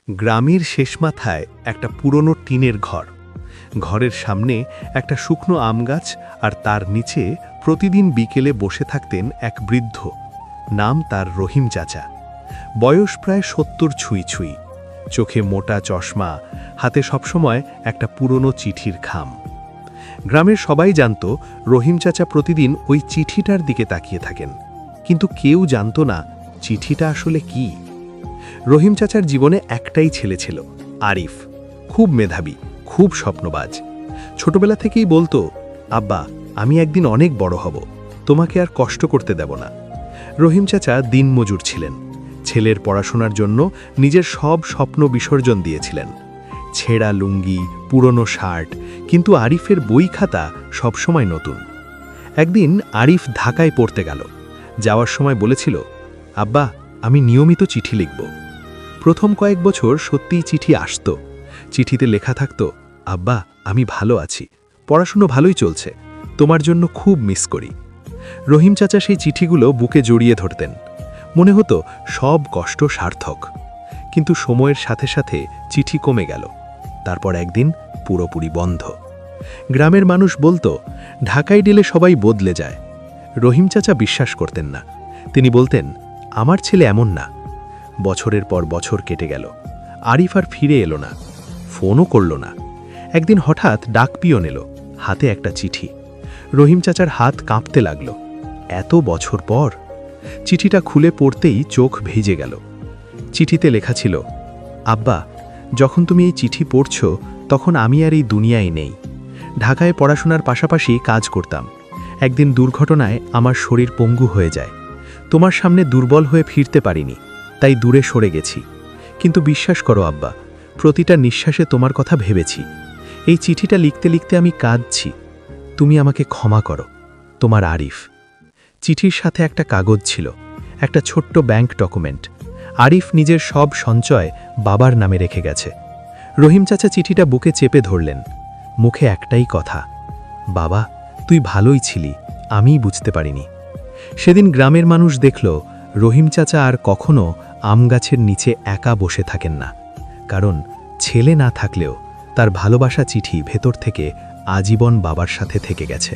গ্রামের শেষ মাথায় একটা পুরনো টিনের ঘর। ঘরের সামনে একটা শুকনো আম গাছ, আর তার নিচে প্রতিদিন বিকেলে বসে থাকতেন এক বৃদ্ধ। নাম তার রহিম চাচা। বয়স প্রায় ৭০ ছুঁই ছুঁই, চোখে মোটা চশমা, হাতে সবসময় একটা পুরনো চিঠির খাম। গ্রামের সবাই জানত রহিম চাচা প্রতিদিন ওই চিঠিটার দিকে তাকিয়ে থাকেন, কিন্তু কেউ জানত না চিঠিটা আসলে কি। রহিম চাচার জীবনে একটাই ছেলে ছিল, আরিফ। খুব মেধাবী, খুব স্বপ্নবাজ। ছোটবেলা থেকেই বলতো, আব্বা, আমি একদিন অনেক বড় হব, তোমাকে আর কষ্ট করতে দেব না। রহিম চাচা দিনমজুর ছিলেন, ছেলের পড়াশোনার জন্য নিজের সব স্বপ্ন বিসর্জন দিয়েছিলেন। ছেঁড়া লুঙ্গি, পুরনো শার্ট, কিন্তু আরিফের বই খাতা সবসময় নতুন। একদিন আরিফ ঢাকায় পড়তে গেল। যাওয়ার সময় বলেছিল, আব্বা, আমি নিয়মিত চিঠি লিখব। প্রথম কয়েক বছর সত্যিই চিঠি আসত। চিঠিতে লেখা থাকত, আব্বা, আমি ভালো আছি, পড়াশুনো ভালোই চলছে, তোমার জন্য খুব মিস করি। রহিম চাচা সেই চিঠিগুলো বুকে জড়িয়ে ধরতেন। মনে হতো সব কষ্ট সার্থক। কিন্তু সময়ের সাথে সাথে চিঠি কমে গেল। তারপর একদিন পুরোপুরি বন্ধ। গ্রামের মানুষ বলতো, ঢাকায় গেলে সবাই বদলে যায়। রহিম চাচা বিশ্বাস করতেন না। তিনি বলতেন, আমার ছেলে এমন না। বছরের পর বছর কেটে গেল। আরিফ আর ফিরে এলো না, ফোনও করল না। একদিন হঠাৎ ডাক পিয়ন এলো, হাতে একটা চিঠি। রহিম চাচার হাত কাঁপতে লাগল। এত বছর পর! চিঠিটা খুলে পড়তেই চোখ ভিজে গেল। চিঠিতে লেখা ছিল, আব্বা, যখন তুমি এই চিঠি পড়ছ তখন আমি আর এই দুনিয়ায় নেই। ঢাকায় পড়াশোনার পাশাপাশি কাজ করতাম। একদিন দুর্ঘটনায় আমার শরীর পঙ্গু হয়ে যায়। তোমার সামনে দুর্বল হয়ে ফিরতে পারিনি, তাই দূরে সরে গেছি। কিন্তু বিশ্বাস করো আব্বা, প্রতিটা নিঃশ্বাসে তোমার কথা ভেবেছি। এই চিঠিটা লিখতে লিখতে আমি কাঁদছি। তুমি আমাকে ক্ষমা করো, তোমার আরিফ। চিঠির সাথে একটা কাগজ ছিল, একটা ছোট্ট ব্যাংক ডকুমেন্ট। আরিফ নিজের সব সঞ্চয় বাবার নামে রেখে গেছে। রহিম চাচা চিঠিটা বুকে চেপে ধরলেন, মুখে একটাই কথা, বাবা, তুই ভালোই ছিলি, আমিই বুঝতে পারিনি। সেদিন গ্রামের মানুষ দেখল, রহিম চাচা আর কখনো আম গাছের নিচে একা বসে থাকেন না। কারণ ছেলে না থাকলেও তার ভালোবাসা চিঠি ভেতর থেকে আজীবন বাবার সাথে থেকে গেছে।